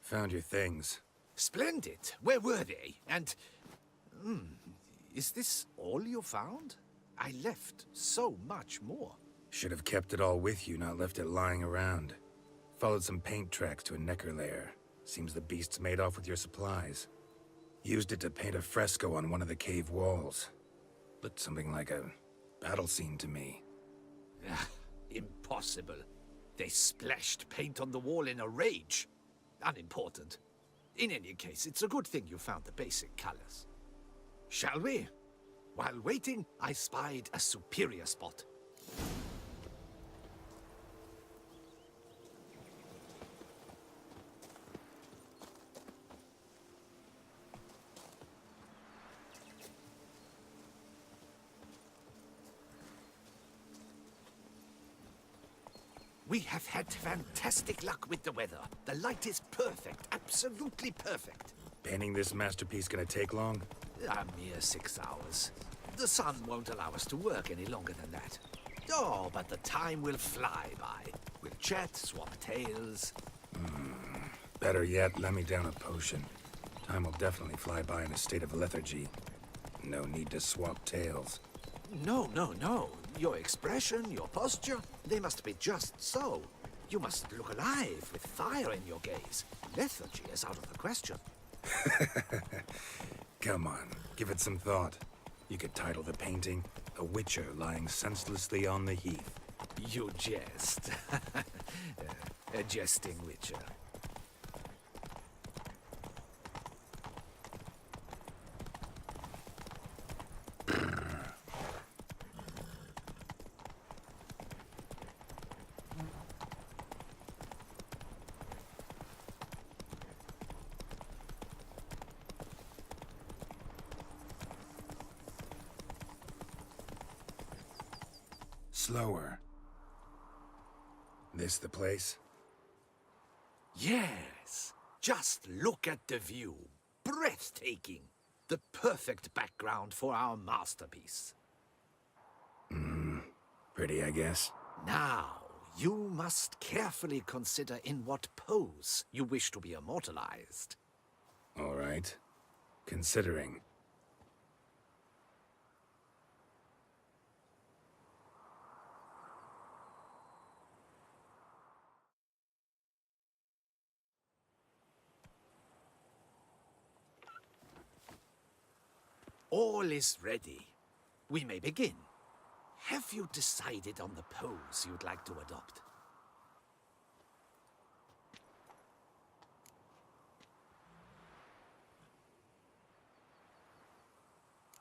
Found your things. Splendid. Where were they? And... is this all you found? I left so much more. Should have kept it all with you, not left it lying around. Followed some paint tracks to a necker lair. Seems the beast's made off with your supplies. Used it to paint a fresco on one of the cave walls. Looked something like a battle scene to me. Impossible. They splashed paint on the wall in a rage. Unimportant. In any case, it's a good thing you found the basic colors. Shall we? While waiting, I spied a superior spot. We have had fantastic luck with the weather. The light is perfect, absolutely perfect. Painting this masterpiece gonna take long? A mere 6 hours. The sun won't allow us to work any longer than that. Oh, but the time will fly by. We'll chat, swap tales. Better yet, let me down a potion. Time will definitely fly by in a state of lethargy. No need to swap tales. No, no, no. Your expression, your posture, they must be just so. You must look alive with fire in your gaze. Lethargy is out of the question. Come on, give it some thought. You could title the painting, A Witcher Lying Senselessly on the Heath. You jest. A jesting witcher. Slower. This the place? Yes. Just look at the view. Breathtaking. The perfect background for our masterpiece. Pretty, I guess. Now, you must carefully consider in what pose you wish to be immortalized. All right. Considering. All is ready. We may begin. Have you decided on the pose you'd like to adopt?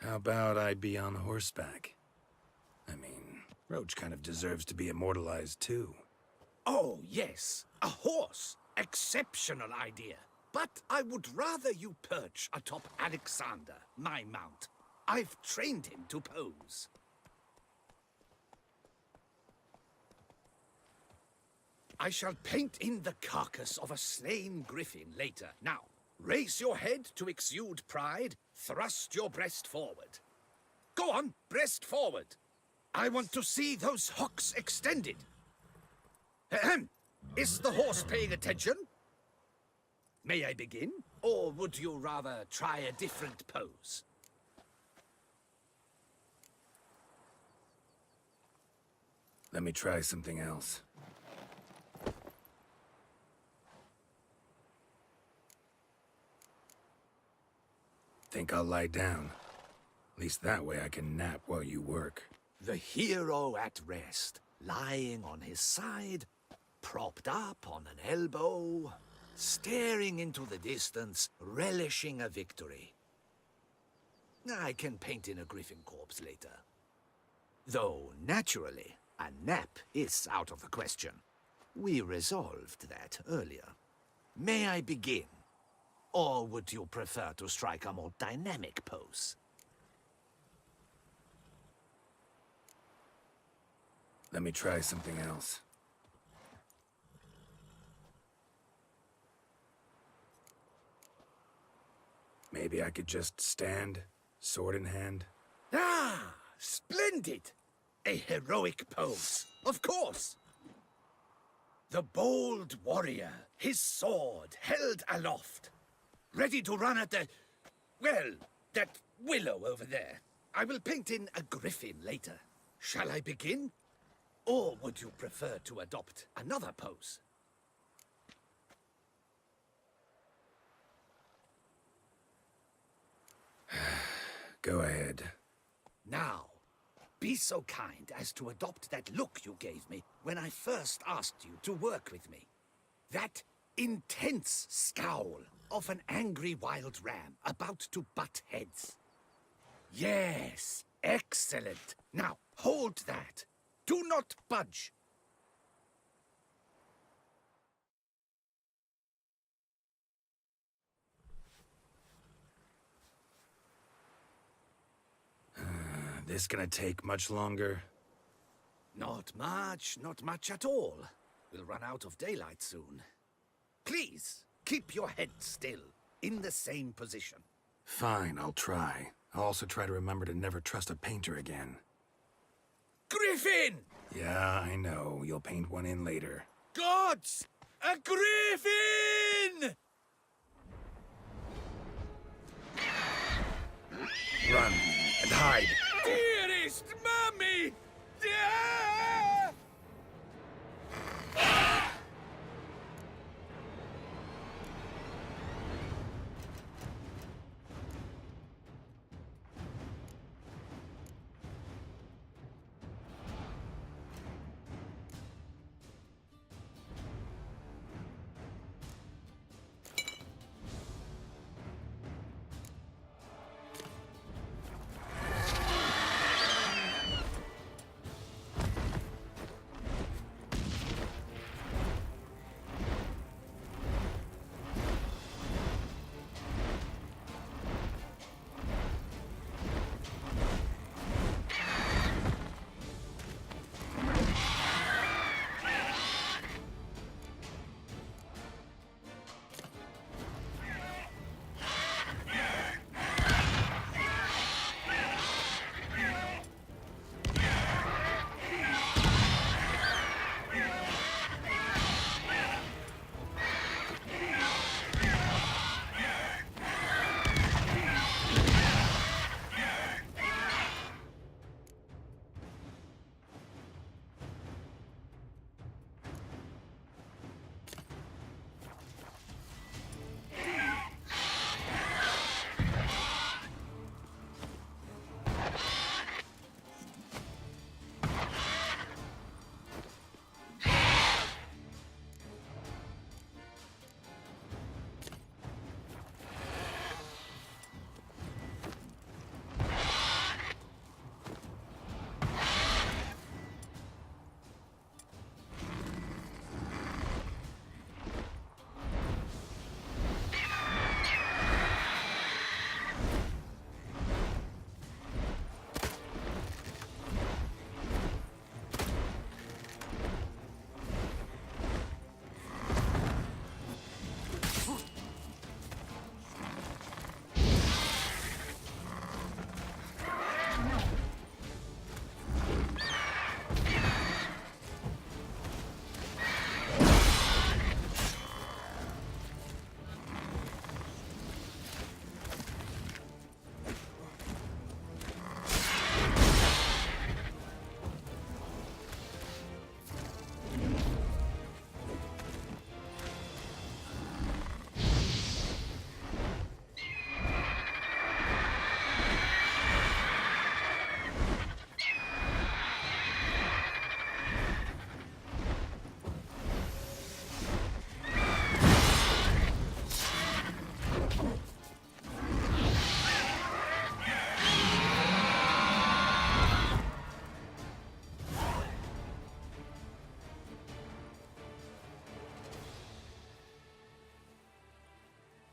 How about I be on horseback? I mean, Roche kind of deserves to be immortalized too. Oh, yes. A horse. Exceptional idea. But I would rather you perch atop Alexander, my mount. I've trained him to pose. I shall paint in the carcass of a slain griffin later. Now, raise your head to exude pride. Thrust your breast forward. Go on, breast forward. I want to see those hocks extended. Ahem. Is the horse paying attention? May I begin? Or would you rather try a different pose? Let me try something else. Think I'll lie down. At least that way I can nap while you work. The hero at rest, lying on his side, propped up on an elbow, staring into the distance, relishing a victory. I can paint in a griffin corpse later. Though, naturally, a nap is out of the question. We resolved that earlier. May I begin? Or would you prefer to strike a more dynamic pose? Let me try something else. Maybe I could just stand, sword in hand. Ah, splendid! A heroic pose, of course! The bold warrior, his sword held aloft, ready to run at the... well, that willow over there. I will paint in a griffin later. Shall I begin? Or would you prefer to adopt another pose? Go ahead. Now, be so kind as to adopt that look you gave me when I first asked you to work with me. That intense scowl of an angry wild ram about to butt heads. Yes, excellent. Now, hold that. Do not budge. This gonna take much longer? Not much at all. We'll run out of daylight soon. Please, keep your head still, in the same position. Fine, I'll try. I'll also try to remember to never trust a painter again. Griffin! Yeah, I know. You'll paint one in later. Gods! A griffin! Run and hide! Dearest Mummy!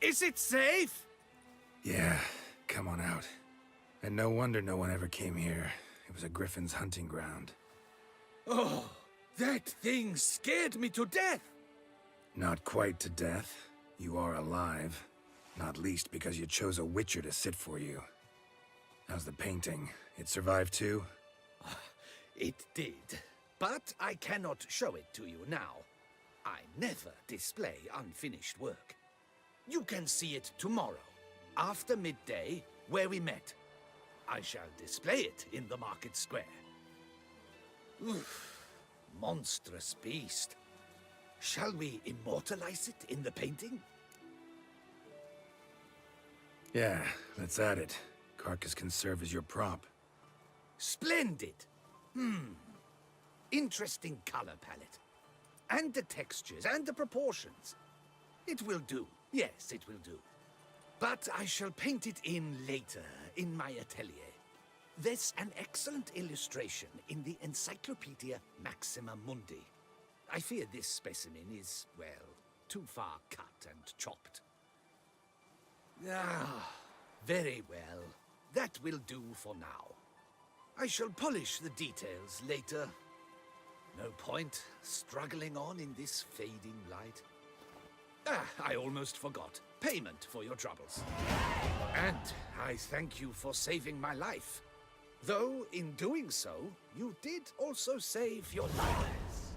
Is it safe? Yeah, come on out. And no wonder no one ever came here. It was a griffin's hunting ground. Oh, that thing scared me to death. Not quite to death. You are alive. Not least because you chose a witcher to sit for you. How's the painting? It survived too? It did. But I cannot show it to you now. I never display unfinished work. You can see it tomorrow, after midday, where we met. I shall display it in the market square. Oof, monstrous beast. Shall we immortalize it in the painting? Yeah, let's add it. Carcass can serve as your prop. Splendid! Interesting color palette. And the textures, and the proportions. It will do. Yes, it will do. But I shall paint it in later, in my atelier. There's an excellent illustration in the Encyclopedia Maxima Mundi. I fear this specimen is, well, too far cut and chopped. Ah, very well. That will do for now. I shall polish the details later. No point struggling on in this fading light. Ah, I almost forgot. Payment for your troubles. And I thank you for saving my life. Though, in doing so, you did also save your lives.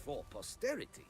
For posterity.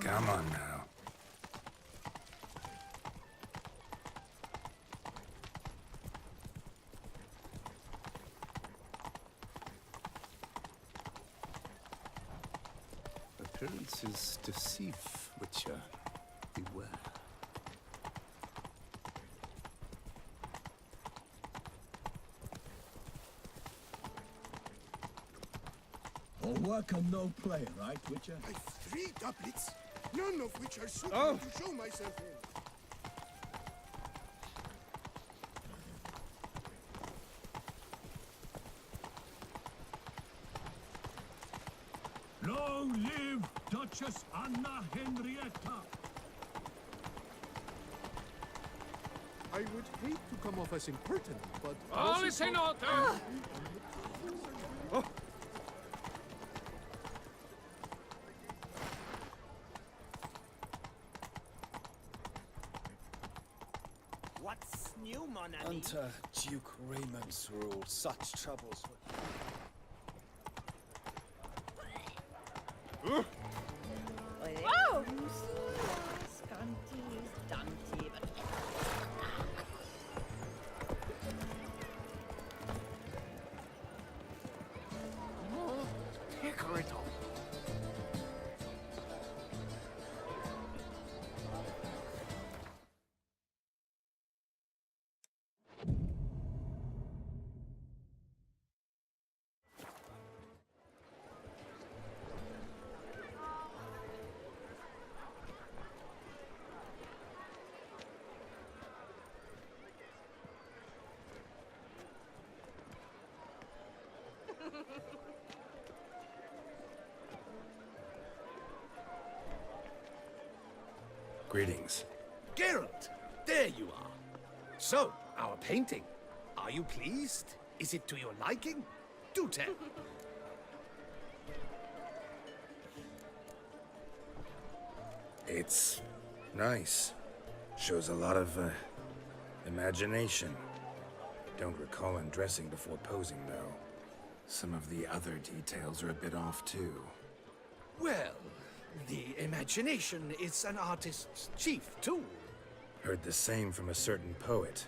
Come on now. Appearances deceive, Witcher. Beware. All work and no play, right, Witcher? I've 3 doublets, none of which are suitable to show myself in. Long live Duchess Anna Henrietta! I would hate to come off as impertinent, but... All is in order! What's new, mon ami? Under Duke Raymond's rule, such troubles Oh! Scanty, stunty, but... Greetings. Geralt, there you are. So, our painting. Are you pleased? Is it to your liking? Do tell. It's nice. Shows a lot of, imagination. Don't recall undressing before posing, though. Some of the other details are a bit off, too. Well, the imagination is an artist's chief tool. Heard the same from a certain poet.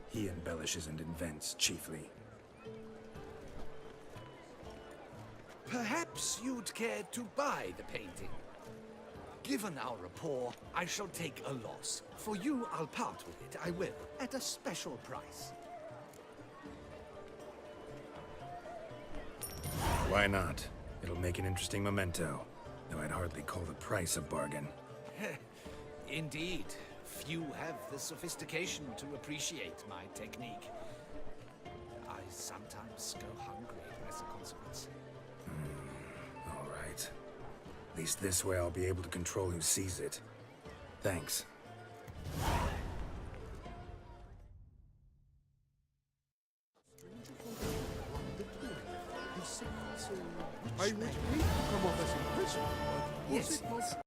He embellishes and invents, chiefly. Perhaps you'd care to buy the painting. Given our rapport, I shall take a loss. For you, I'll part with it, I will, at a special price. Why not? It'll make an interesting memento. Though I'd hardly call the price a bargain. Indeed. Few have the sophistication to appreciate my technique. I sometimes go hungry as a consequence. All right. At least this way I'll be able to control who sees it. Thanks. I would hate to come off as impertinent, but was Yes, it not...